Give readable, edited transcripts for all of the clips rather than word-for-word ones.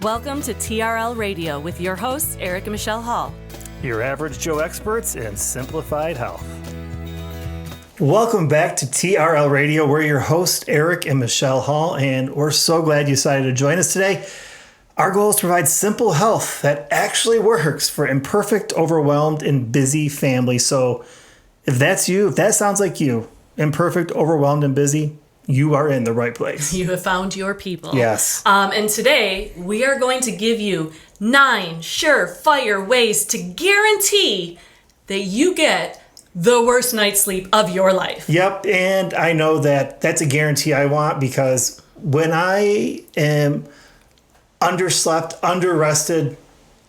Welcome to TRL Radio with your hosts, Eric and Michelle Hall. Your average Joe experts in simplified health. Welcome back to TRL Radio. We're your hosts, Eric and Michelle Hall, and we're so glad you decided to join us today. Our goal is to provide simple health that actually works for imperfect, overwhelmed, and busy families. So if that's you, if that sounds like you, imperfect, overwhelmed, and busy, you are in the right place. You have found your people. Yes. And today we are going to give you 9 surefire ways to guarantee that you get the worst night's sleep of your life. Yep, and I know that that's a guarantee I want, because when I am underslept, underrested,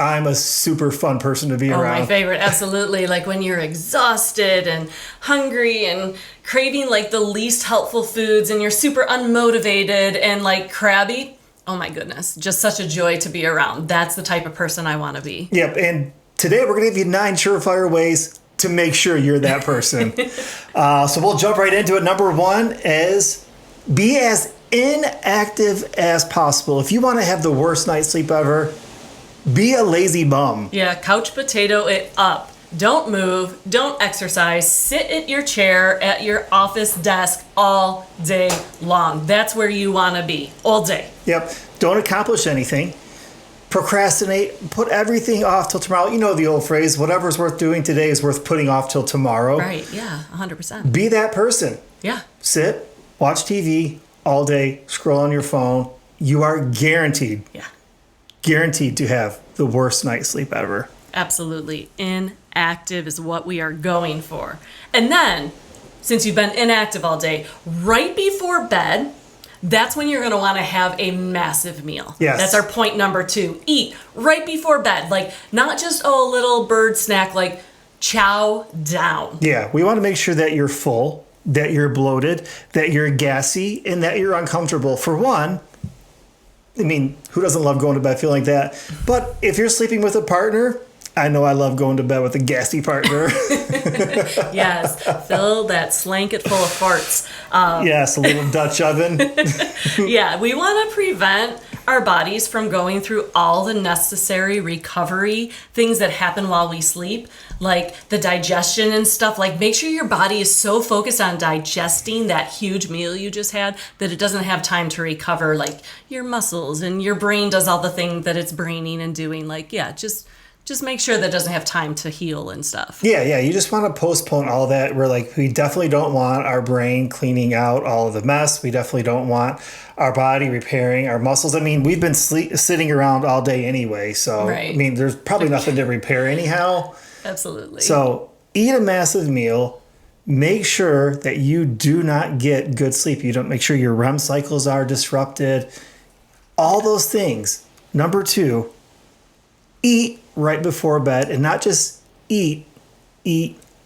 I'm a super fun person to be around. Oh, my favorite, absolutely. Like when you're exhausted and hungry and craving like the least helpful foods and you're super unmotivated and like crabby. Oh my goodness, just such a joy to be around. That's the type of person I want to be. Yep, and today we're going to give you 9 surefire ways to make sure you're that person. So we'll jump right into it. Number 1 is be as inactive as possible. If you want to have the worst night's sleep ever, be a lazy bum. Yeah, couch potato it up. Don't move, don't exercise, sit at your chair at your office desk all day long. That's where you want to be, all day. Yep, don't accomplish anything. Procrastinate, put everything off till tomorrow. You know the old phrase, whatever's worth doing today is worth putting off till tomorrow. Right, yeah, 100%. Be that person. Yeah. Sit, watch TV all day, scroll on your phone. You are guaranteed to have the worst night's sleep ever. Absolutely. Inactive is what we are going for. And then, since you've been inactive all day, right before bed, that's when you're going to want to have a massive meal. Yes. That's our point number 2. Eat right before bed. Like, not just, a little bird snack, like, chow down. Yeah, we want to make sure that you're full, that you're bloated, that you're gassy, and that you're uncomfortable. For one, I mean, who doesn't love going to bed feeling like that? But if you're sleeping with a partner, I know I love going to bed with a gassy partner. Yes, fill that slanket full of farts. Yes, a little Dutch oven. Yeah, we want to prevent our bodies from going through all the necessary recovery things that happen while we sleep, like the digestion and stuff. Like, make sure your body is so focused on digesting that huge meal you just had that it doesn't have time to recover, like your muscles, and your brain does all the things that it's braining and doing. Like, yeah, just make sure that it doesn't have time to heal and stuff. Yeah, you just want to postpone all that. We definitely don't want our brain cleaning out all of the mess. We definitely don't want our body repairing our muscles. I mean, we've been sitting around all day anyway, so right. I mean, there's probably nothing to repair anyhow. Absolutely. So eat a massive meal. Make sure that you do not get good sleep. You don't make sure your REM cycles are disrupted. All those things. Number 2, eat right before bed, and not just eat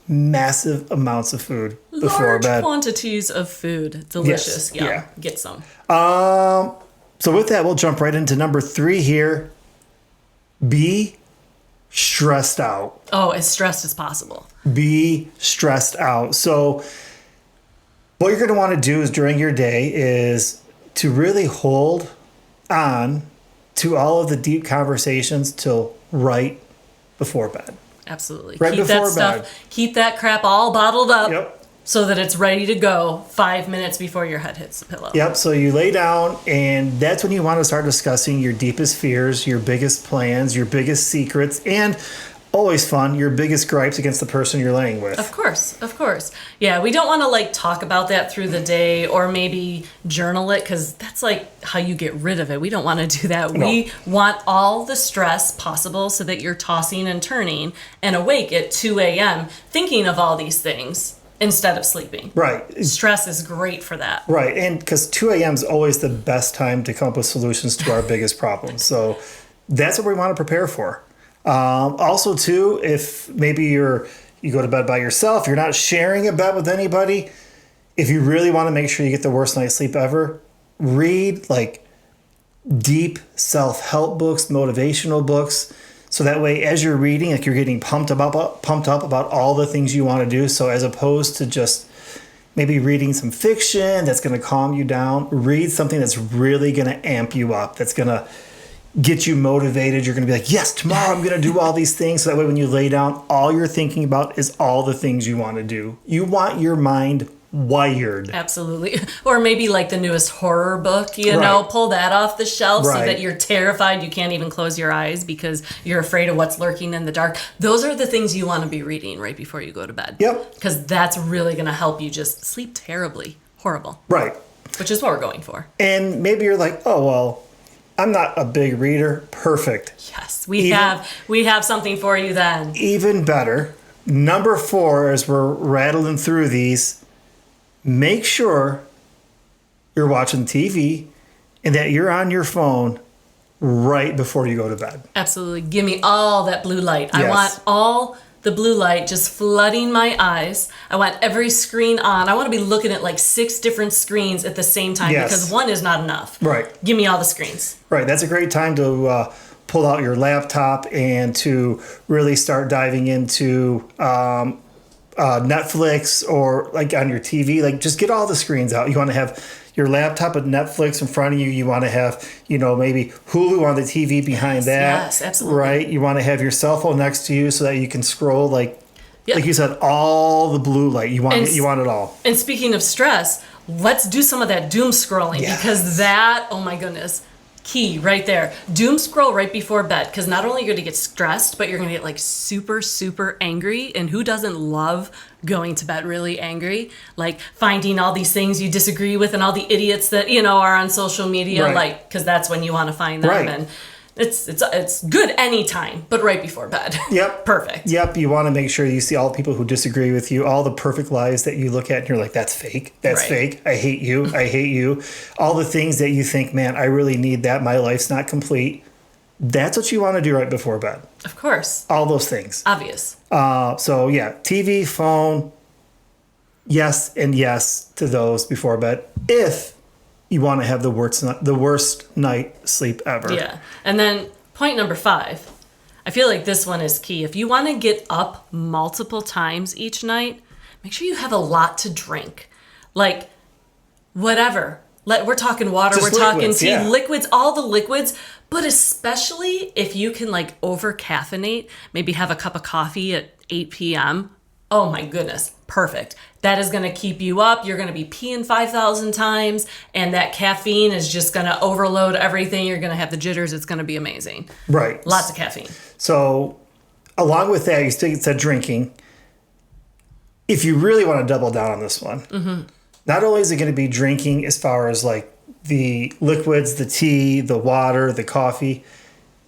massive amounts of food before bed. Large quantities of food. Delicious. Yes. Yeah. Get some. So with that, we'll jump right into number 3 here. Be stressed out. Oh, as stressed as possible. Be stressed out. So what you're going to want to do is during your day is to really hold on to all of the deep conversations till right before bed. Absolutely. Right keep before that bed. Keep that crap all bottled up. Yep. So that it's ready to go 5 minutes before your head hits the pillow. Yep. So you lay down, and that's when you want to start discussing your deepest fears, your biggest plans, your biggest secrets, and always fun, your biggest gripes against the person you're laying with. Of course. Yeah, we don't want to talk about that through the day or maybe journal it, because that's how you get rid of it. We don't want to do that. No. We want all the stress possible so that you're tossing and turning and awake at 2 a.m. thinking of all these things instead of sleeping. Right. Stress is great for that. Right. And because 2 a.m. is always the best time to come up with solutions to our biggest problems. So that's what we want to prepare for. Also, too, if maybe you go to bed by yourself, you're not sharing a bed with anybody, if you really want to make sure you get the worst night's sleep ever, read deep self-help books, motivational books. So that way, as you're reading, you're getting pumped up about all the things you want to do. So as opposed to just maybe reading some fiction that's going to calm you down, read something that's really going to amp you up, that's going to get you motivated. You're going to be like, yes, tomorrow I'm going to do all these things. So that way when you lay down, all you're thinking about is all the things you want to do. You want your mind wired. Absolutely. Or maybe like the newest horror book, you know, pull that off the shelf so that you're terrified. You can't even close your eyes because you're afraid of what's lurking in the dark. Those are the things you want to be reading right before you go to bed. Yep. Because that's really going to help you just sleep terribly. Horrible. Right. Which is what we're going for. And maybe you're like, oh, well, I'm not a big reader. Perfect. Yes, we have something for you then. Even better. Number 4, as we're rattling through these, make sure you're watching TV and that you're on your phone right before you go to bed. Absolutely. Give me all that blue light. Yes. I want all the blue light just flooding my eyes. I want every screen on. I want to be looking at like 6 different screens at the same time because one is not enough. Right. Give me all the screens. Right. That's a great time to pull out your laptop and to really start diving into Netflix or like on your TV. Like just get all the screens out. You want to have your laptop and Netflix in front of you. You want to have, maybe Hulu on the TV behind that. Yes, absolutely. Right. You want to have your cell phone next to you so that you can scroll like you said, all the blue light. You want it all. And speaking of stress, let's do some of that doom scrolling because that, oh my goodness, key right there. Doom scroll right before bed because not only are you going to get stressed, but you're going to get like super, super angry. And who doesn't love going to bed really angry? Like finding all these things you disagree with and all the idiots that, are on social media, like, because that's when you want to find them. Right. And it's good anytime, but right before bed. Yep. Perfect. Yep. You want to make sure you see all the people who disagree with you, all the perfect lies that you look at and you're like, that's fake. That's fake. I hate you. I hate you. All the things that you think, man, I really need that. My life's not complete. That's what you want to do right before bed. Of course. All those things. Obvious. So yeah, TV, phone, yes and yes to those before bed. If you want to have the worst night sleep ever. Yeah. And then point number 5, I feel like this one is key. If you want to get up multiple times each night, make sure you have a lot to drink. Like whatever. We're talking water, Just we're liquids, talking tea, yeah. liquids, all the liquids. But especially if you can like over caffeinate, maybe have a cup of coffee at 8 p.m. Oh my goodness, perfect. That is going to keep you up. You're going to be peeing 5,000 times, and that caffeine is just going to overload everything. You're going to have the jitters. It's going to be amazing. Right. Lots of caffeine. So along with that, you still said drinking. If you really want to double down on this one, not only is it going to be drinking as far as like the liquids, the tea, the water, the coffee,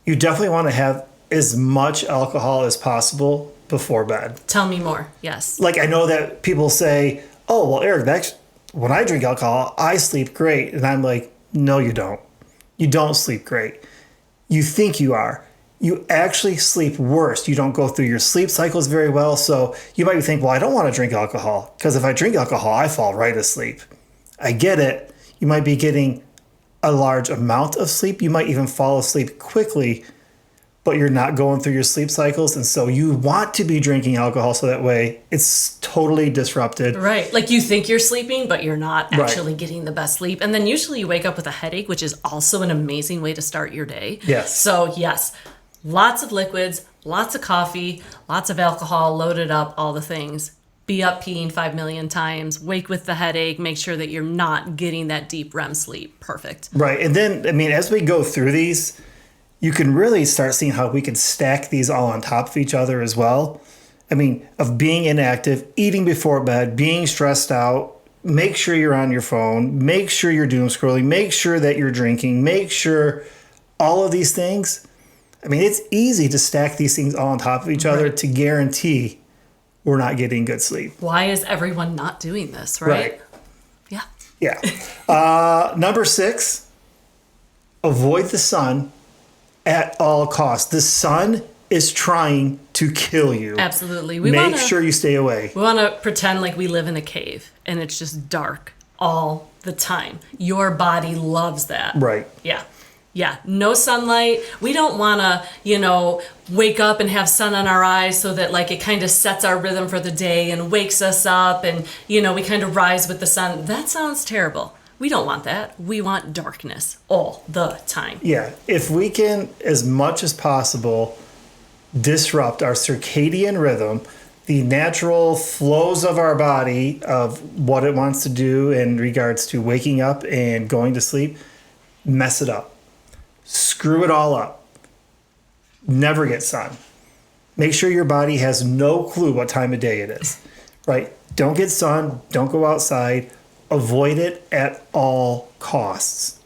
you definitely want to have as much alcohol as possible before bed. Tell me more. Yes. Like I know that people say, oh, well, Eric, when I drink alcohol, I sleep great. And I'm like, no, you don't. You don't sleep great. You think you are. You actually sleep worse. You don't go through your sleep cycles very well. So you might think, well, I don't want to drink alcohol because if I drink alcohol, I fall right asleep. I get it. You might be getting a large amount of sleep. You might even fall asleep quickly, but you're not going through your sleep cycles. And so you want to be drinking alcohol so that way it's totally disrupted. Right. Like you think you're sleeping, but you're not actually getting the best sleep. And then usually you wake up with a headache, which is also an amazing way to start your day. Yes. So yes, lots of liquids, lots of coffee, lots of alcohol, loaded up, all the things. Be up peeing 5 million times, wake with the headache, make sure that you're not getting that deep REM sleep. Perfect. Right. And then, I mean, as we go through these, you can really start seeing how we can stack these all on top of each other as well. I mean, of being inactive, eating before bed, being stressed out, make sure you're on your phone, make sure you're doom scrolling, make sure that you're drinking, make sure all of these things. I mean, it's easy to stack these things all on top of each other to guarantee we're not getting good sleep. Why is everyone not doing this, right? Yeah. Yeah. Number 6, avoid the sun at all costs. The sun is trying to kill you. Absolutely. Make sure you stay away. We want to pretend like we live in a cave and it's just dark all the time. Your body loves that. Right. Yeah. Yeah, no sunlight. We don't want to, wake up and have sun on our eyes so that like it kind of sets our rhythm for the day and wakes us up and, we kind of rise with the sun. That sounds terrible. We don't want that. We want darkness all the time. Yeah. If we can, as much as possible, disrupt our circadian rhythm, the natural flows of our body of what it wants to do in regards to waking up and going to sleep, mess it up. Screw it all up. Never get sun. Make sure your body has no clue what time of day it is, right? Don't get sun. Don't go outside. Avoid it at all costs.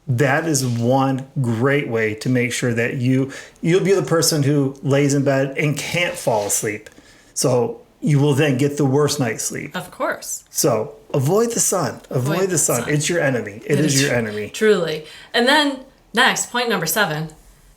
That is one great way to make sure that you'll be the person who lays in bed and can't fall asleep. So you will then get the worst night's sleep. Of course. So avoid the sun. Avoid the sun. It's your enemy. It is your enemy. Truly. And then next, point number 7,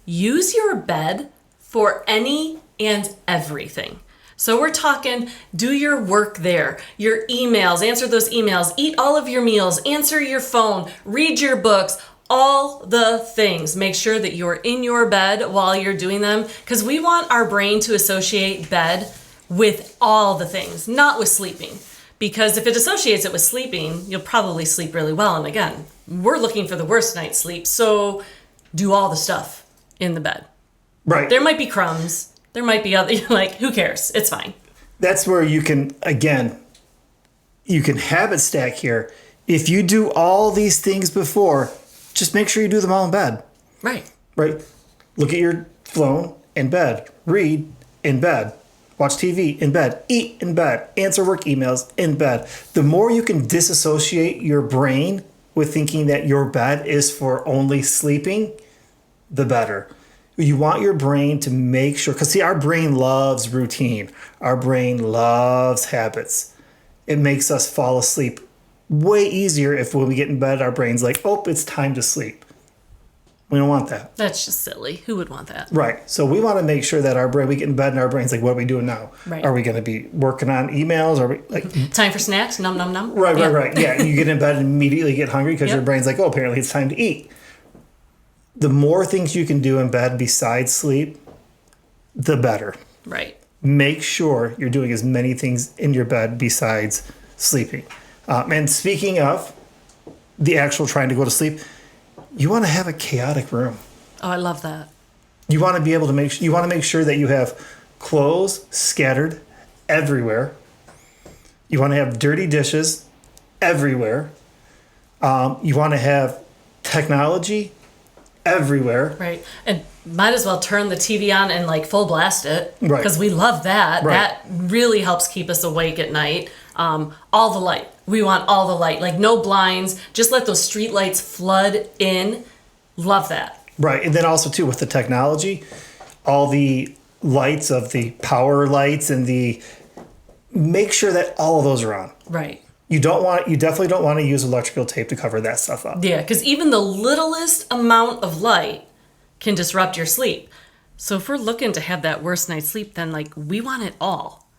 use your bed for any and everything. So we're talking, do your work there, your emails, answer those emails, eat all of your meals, answer your phone, read your books, all the things. Make sure that you're in your bed while you're doing them, because we want our brain to associate bed with all the things, not with sleeping. Because if it associates it with sleeping, you'll probably sleep really well. And again, we're looking for the worst night's sleep, so do all the stuff in the bed. Right. There might be crumbs. There might be other, like, who cares? It's fine. That's where you can, again, you can habit stack here. If you do all these things before, just make sure you do them all in bed. Right. Right. Look at your phone in bed. Read in bed. Watch TV in bed. Eat in bed. Answer work emails in bed. The more you can disassociate your brain with thinking that your bed is for only sleeping, the better. You want your brain to make sure, because see, our brain loves routine. Our brain loves habits. It makes us fall asleep way easier if when we get in bed, our brain's like, oh, it's time to sleep. We don't want that. That's just silly. Who would want that? Right. So we want to make sure that our brain, we get in bed and our brain's like, what are we doing now? Right. Are we going to be working on emails? Are we like time for snacks? Num, num, num. Right. Yeah. You get in bed and immediately get hungry because your brain's like, oh, apparently it's time to eat. The more things you can do in bed besides sleep, the better. Right. Make sure you're doing as many things in your bed besides sleeping. And speaking of the actual trying to go to sleep, you want to have a chaotic room. Oh, I love that. You want to be able to make sure that you have clothes scattered everywhere. You want to have dirty dishes everywhere. You want to have technology everywhere. Right. And might as well turn the TV on and like full blast it. Right. Because we love that. Right. That really helps keep us awake at night. All the light. We want all the light. Like no blinds. Just let those street lights flood in. Love that. Right. And then also too with the technology, all the lights of the power lights and make sure that all of those are on. Right. You definitely don't want to use electrical tape to cover that stuff up. Yeah, because even the littlest amount of light can disrupt your sleep. So if we're looking to have that worst night's sleep, then like we want it all.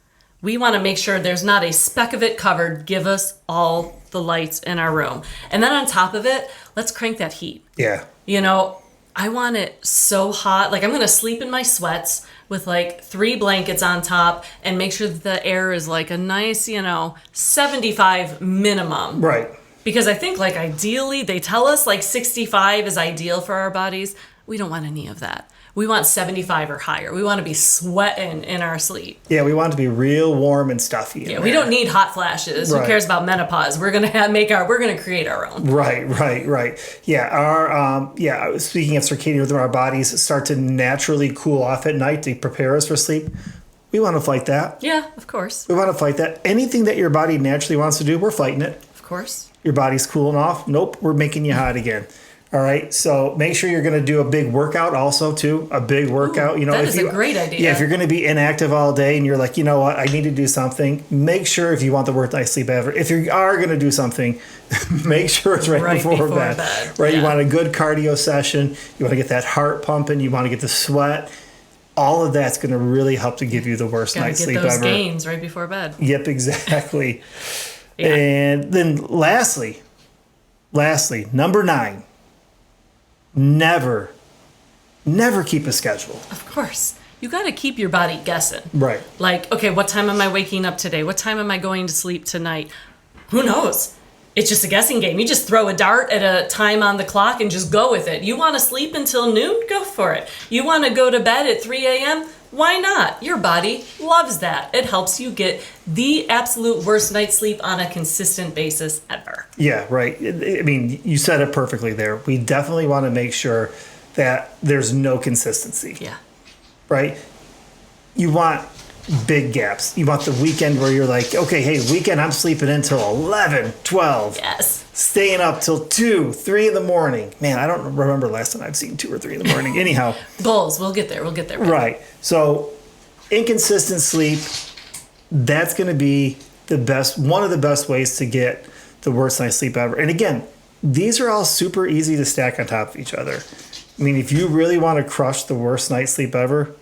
We want to make sure there's not a speck of it covered. Give us all the lights in our room. And then on top of it, let's crank that heat. Yeah. You know, I want it so hot. Like I'm going to sleep in my sweats with like 3 blankets on top and make sure that the air is like a nice, 75 minimum. Right. Because I think like ideally they tell us like 65 is ideal for our bodies. We don't want any of that. We want 75 or higher. We want to be sweating in our sleep. Yeah, we want it to be real warm and stuffy. Yeah, we don't need hot flashes. Right. Who cares about menopause? We're gonna create our own. Right. Yeah, speaking of circadian rhythm, our bodies start to naturally cool off at night to prepare us for sleep. We want to fight that. Yeah, of course. We want to fight that. Anything that your body naturally wants to do, we're fighting it. Of course. Your body's cooling off. Nope, we're making you hot again. All right, so make sure you're going to do a big workout also, too. A big workout. Ooh, that is a great idea. Yeah, if you're going to be inactive all day and you're like, you know what, I need to do something, make sure if you want the worst night's sleep ever, if you are going to do something, make sure it's right before bed. Right, yeah. You want a good cardio session. You want to get that heart pumping. You want to get the sweat. All of that's going to really help to give you the worst night's sleep ever. Get those gains right before bed. Yep, exactly. Yeah. And then lastly, number 9. Never keep a schedule. Of course. You got to keep your body guessing. Right. Like, okay, what time am I waking up today? What time am I going to sleep tonight? Who knows? it's just a guessing game. You just throw a dart at a time on the clock and just go with it. You want to sleep until noon? Go for it. You want to go to bed at 3 a.m.? Why not? Your body loves that. It helps you get the absolute worst night's sleep on a consistent basis ever. Yeah, right. I mean, you said it perfectly there. We definitely want to make sure that there's no consistency. Yeah. Right? You want big gaps. You want the weekend where you're like, okay, hey, weekend, I'm sleeping until 11, 12. Yes. Staying up till 2, 3 in the morning. Man, I don't remember last time I've seen 2 or 3 in the morning. Anyhow. Goals. We'll get there. Right. So inconsistent sleep, that's going to be one of the best ways to get the worst night's sleep ever. And again, these are all super easy to stack on top of each other. I mean, if you really want to crush the worst night's sleep ever,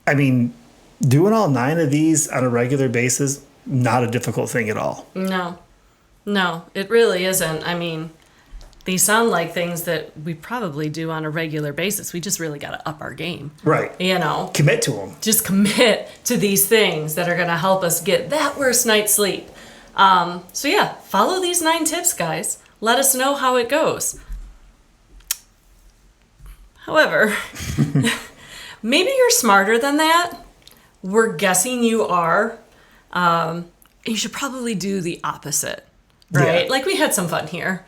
I mean, doing all 9 of these on a regular basis, not a difficult thing at all. No, it really isn't. I mean, these sound like things that we probably do on a regular basis. We just really got to up our game. Right. Commit to them. Just commit to these things that are going to help us get that worst night's sleep. So yeah, follow these 9 tips, guys. Let us know how it goes. However, maybe you're smarter than that. We're guessing you are. You should probably do the opposite, right? Yeah. Like we had some fun here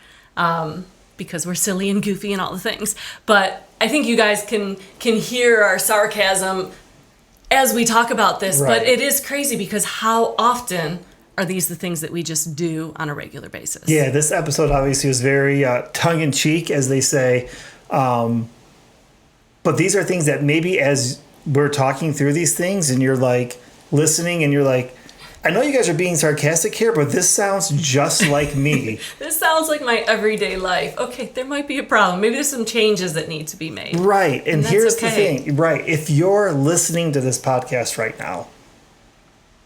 because we're silly and goofy and all the things. But I think you guys can hear our sarcasm as we talk about this. Right. But it is crazy because how often are these the things that we just do on a regular basis? Yeah, this episode obviously was very tongue-in-cheek, as they say. But these are things that maybe as we're talking through these things and you're like listening and you're like, I know you guys are being sarcastic here, but this sounds just like me. This sounds like my everyday life. Okay, there might be a problem. Maybe there's some changes that need to be made. Right. And here's the okay. thing. Right. If you're listening to this podcast right now,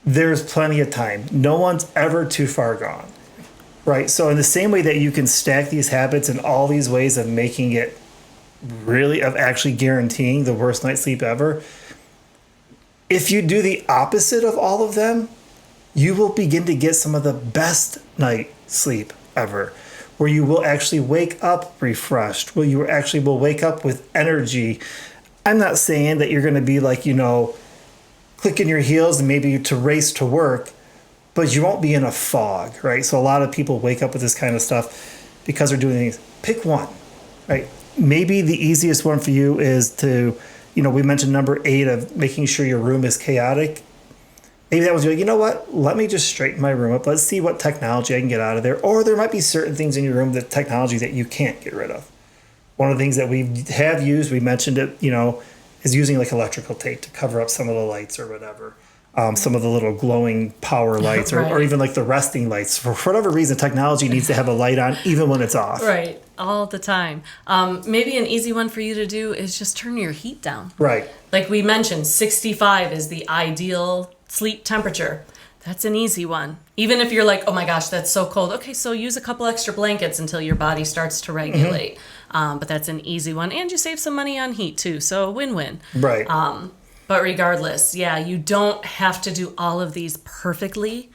there's plenty of time. No one's ever too far gone. Right. So in the same way that you can stack these habits and all these ways of making it really, of actually guaranteeing the worst night's sleep ever, if you do the opposite of all of them, you will begin to get some of the best night sleep ever, where you will actually wake up refreshed, where you actually will wake up with energy. I'm not saying that you're going to be like, clicking your heels and maybe to race to work, but you won't be in a fog, right? So a lot of people wake up with this kind of stuff because they're doing things. Pick one, right? Maybe the easiest one for you is to, we mentioned number 8 of making sure your room is chaotic. Maybe that was, you know what? Let me just straighten my room up. Let's see what technology I can get out of there. Or there might be certain things in your room, the technology that you can't get rid of. One of the things that we have used, we mentioned it, is using like electrical tape to cover up some of the lights or whatever. Some of the little glowing power lights or even like the resting lights. For whatever reason, technology needs to have a light on even when it's off. Right. All the time. Maybe an easy one for you to do is just turn your heat down. Right. Like we mentioned, 65 is the ideal sleep temperature. That's an easy one. Even if you're like, oh my gosh, that's so cold. Okay, so use a couple extra blankets until your body starts to regulate. But that's an easy one. And you save some money on heat too. So win-win. Right. But regardless, yeah, you don't have to do all of these perfectly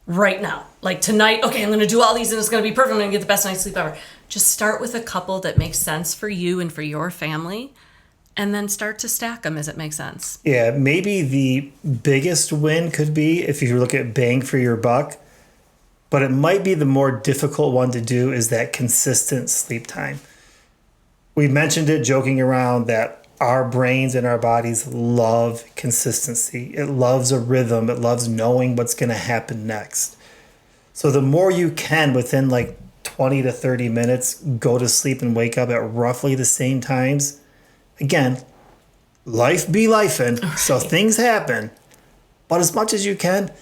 right now. Like tonight, okay, I'm going to do all these and it's going to be perfect. I'm going to get the best night's sleep ever. Just start with a couple that make sense for you and for your family. And then start to stack them as it makes sense. Yeah, maybe the biggest win could be if you look at bang for your buck, but it might be the more difficult one to do is that consistent sleep time. We mentioned it joking around that our brains and our bodies love consistency. It loves a rhythm. It loves knowing what's going to happen next. So the more you can within like 20 to 30 minutes go to sleep and wake up at roughly the same times. Again, life be lifing, so things happen. But as much as you can,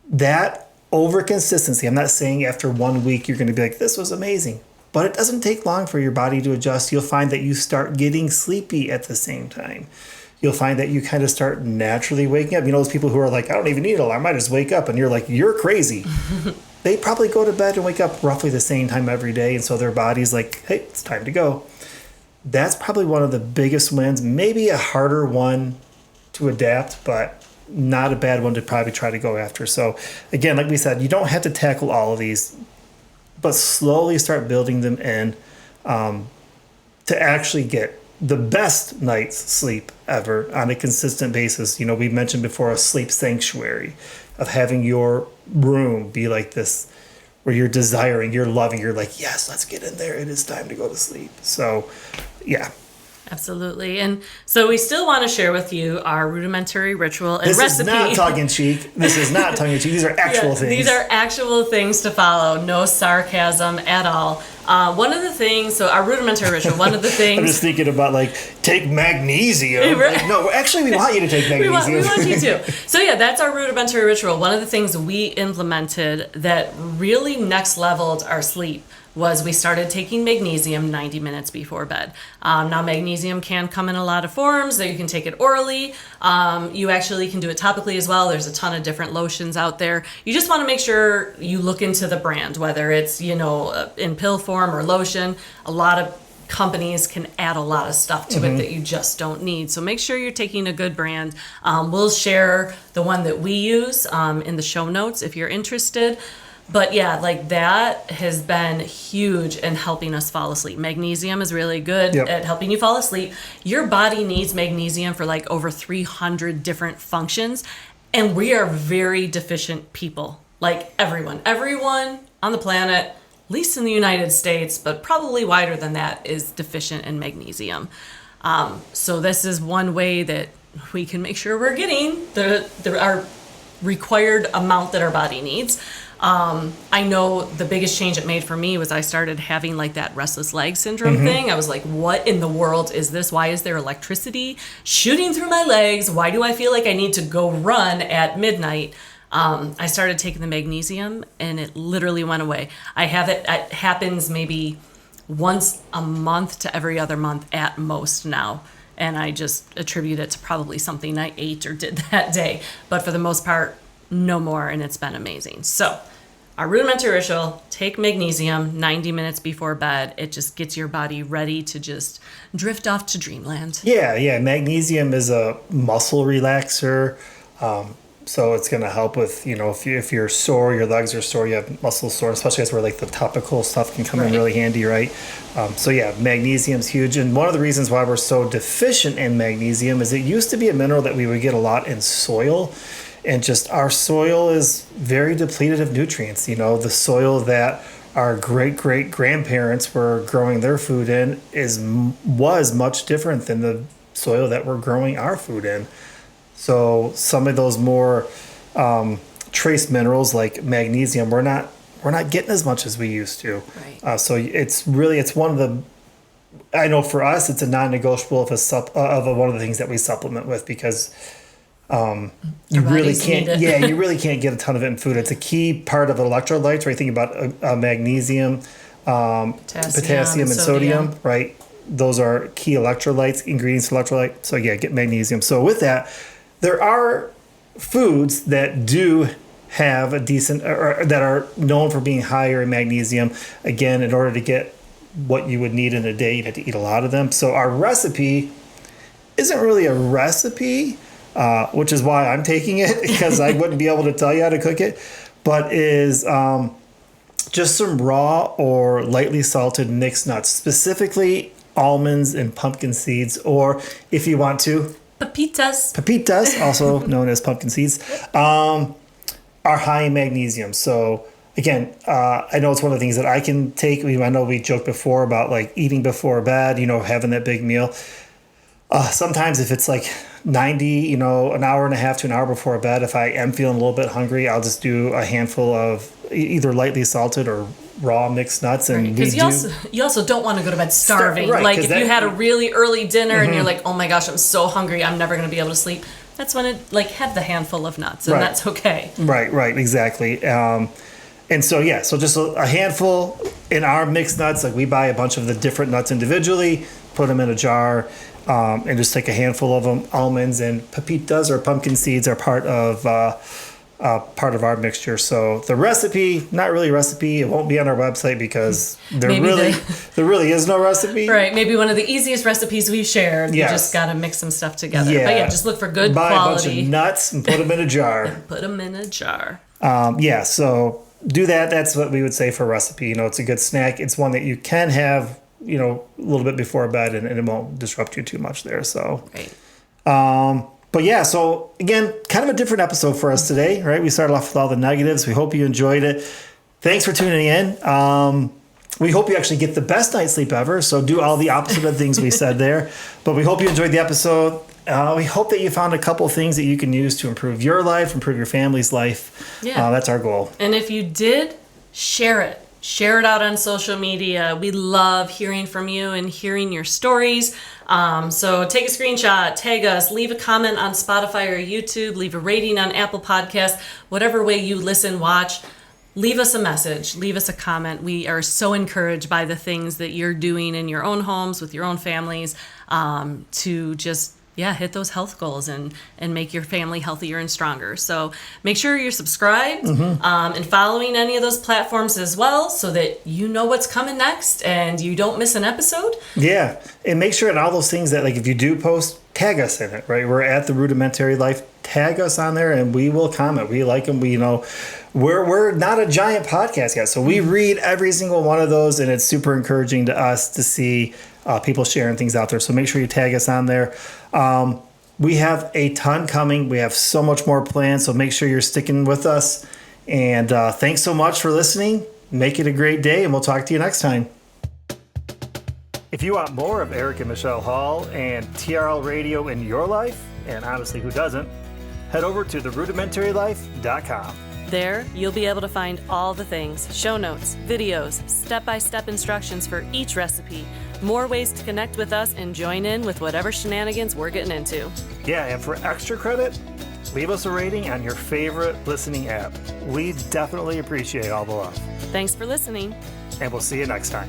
that over consistency, I'm not saying after 1 week you're going to be like, this was amazing. But it doesn't take long for your body to adjust. You'll find that you start getting sleepy at the same time. You'll find that you kind of start naturally waking up. Those people who are like, I don't even need an alarm, I just wake up. And you're like, you're crazy. They probably go to bed and wake up roughly the same time every day. And so their body's like, hey, it's time to go. That's probably one of the biggest wins. Maybe a harder one to adapt, but not a bad one to probably try to go after. So again, like we said, you don't have to tackle all of these. but slowly start building them in to actually get the best night's sleep ever on a consistent basis. You know, we mentioned before a sleep sanctuary of having your room be like this, where you're desiring, you're loving, you're like, yes, let's get in there. It is time to go to sleep. So, yeah. Absolutely. And so we still want to share with you our rudimentary ritual and This recipe. is not tongue-in-cheek. This is not tongue-in-cheek. These are actual things. These are actual things to follow. No sarcasm at all. One of the things, so our rudimentary ritual, one of the things... I'm just thinking about, like, take magnesium. Like, no, actually, we want you to take magnesium. we want you to. So, yeah, that's our rudimentary ritual. One of the things we implemented that really next leveled our sleep was we started taking magnesium 90 minutes before bed. Now, magnesium can come in a lot of forms. That you can take it orally. You actually can do it topically as well. There's a ton of different lotions out there. You just want to make sure you look into the brand, whether it's, you know, in pill form or lotion. A lot of companies can add a lot of stuff to it that you just don't need. So make sure you're taking a good brand. We'll share the one that we use in the show notes if you're interested. But yeah, like that has been huge in helping us fall asleep. Magnesium is really good at helping you fall asleep. Your body needs magnesium for like over 300 different functions. And we are very deficient people. Like everyone on the planet, at least in the United States, but probably wider than that, is deficient in magnesium. So this is one way that we can make sure we're getting our required amount that our body needs. I know the biggest change it made for me was I started having like that restless leg syndrome thing. I was like, what in the world is this? Why is there electricity shooting through my legs? Why do I feel like I need to go run at midnight? I started taking the magnesium and it literally went away. It happens maybe once a month to every other month at most now. And I just attribute it to probably something I ate or did that day. But for the most part, no more, and it's been amazing. So our rudimentary ritual, take magnesium 90 minutes before bed. It just gets your body ready to just drift off to dreamland. Yeah. Magnesium is a muscle relaxer. So it's going to help with, you know, if you're sore, your legs are sore, you have muscle sore, especially that's where like the topical stuff can come in really handy, right? So yeah, magnesium's huge. And one of the reasons why we're so deficient in magnesium is it used to be a mineral that we would get a lot in soil. And just our soil is very depleted of nutrients. You know, the soil that our great-great-grandparents were growing their food in was much different than the soil that we're growing our food in. So some of those more trace minerals like magnesium, we're not getting as much as we used to. Right. So it's one of the, I know for us, it's a non-negotiable of one of the things that we supplement with because you really can't get a ton of it in food. It's a key part of electrolytes, right? Think about magnesium, potassium, and sodium, right? Those are key electrolytes, ingredients to electrolyte. So yeah, get magnesium. So with that, there are foods that do have a decent, or that are known for being higher in magnesium. Again, in order to get what you would need in a day, you'd have to eat a lot of them. So our recipe isn't really a recipe, which is why I'm taking it, because I wouldn't be able to tell you how to cook it, but is just some raw or lightly salted mixed nuts, specifically almonds and pumpkin seeds, or if you want to, pepitas, also known as pumpkin seeds, are high in magnesium. So again, I know it's one of the things that I can take. I know we joked before about like eating before bed, you know, having that big meal. Sometimes if it's like 90, you know, an hour and a half to an hour before bed, if I am feeling a little bit hungry, I'll just do a handful of either lightly salted or raw mixed nuts. And because you also don't want to go to bed starving. Right, like if you had a really early dinner and you're like, oh my gosh, I'm so hungry, I'm never going to be able to sleep. That's when have the handful of nuts, and that's okay. Right, exactly. And so, yeah, so just a handful in our mixed nuts. Like we buy a bunch of the different nuts individually, put them in a jar, and just take a handful of them. Almonds and pepitas or pumpkin seeds are part of our mixture. So the recipe, not really a recipe. It won't be on our website because there really is no recipe. Right. Maybe one of the easiest recipes we've shared. Yes. You just got to mix some stuff together. Yeah. But yeah, just look for good quality. Buy a bunch of nuts and put them in a jar. Put them in a jar. So do that. That's what we would say for a recipe. You know, it's a good snack. It's one that you can have, you know, a little bit before bed, and it won't disrupt you too much there. So, Right. But yeah, so again, kind of a different episode for us today, right? We started off with all the negatives. We hope you enjoyed it. Thanks for tuning in. We hope you actually get the best night's sleep ever. So do all the opposite of the things we said there. But we hope you enjoyed the episode. We hope that you found a couple of things that you can use to improve your life, improve your family's life. Yeah. That's our goal. And if you did, share it. Share it out on social media. We love hearing from you and hearing your stories. So take a screenshot, tag us, leave a comment on Spotify or YouTube, leave a rating on Apple Podcasts, whatever way you listen, watch. Leave us a message, leave us a comment. We are so encouraged by the things that you're doing in your own homes with your own families to just hit those health goals and make your family healthier and stronger. So make sure you're subscribed and following any of those platforms as well so that you know what's coming next and you don't miss an episode. Yeah. And make sure in all those things that, like, if you do post, tag us in it, right? We're at the Rudimentary Life. Tag us on there and we will comment. We like them. We, you know, we're not a giant podcast yet. So we read every single one of those, and it's super encouraging to us to see people sharing things out there. So make sure you tag us on there. We have a ton coming. We have so much more planned. So make sure you're sticking with us. And thanks so much for listening. Make it a great day, and we'll talk to you next time. If you want more of Eric and Michelle Hall and TRL Radio in your life, and honestly, who doesn't, head over to theRudimentaryLife.com. There, you'll be able to find all the things, show notes, videos, step-by-step instructions for each recipe, more ways to connect with us and join in with whatever shenanigans we're getting into. Yeah, and for extra credit, leave us a rating on your favorite listening app. We definitely appreciate all the love. Thanks for listening. And we'll see you next time.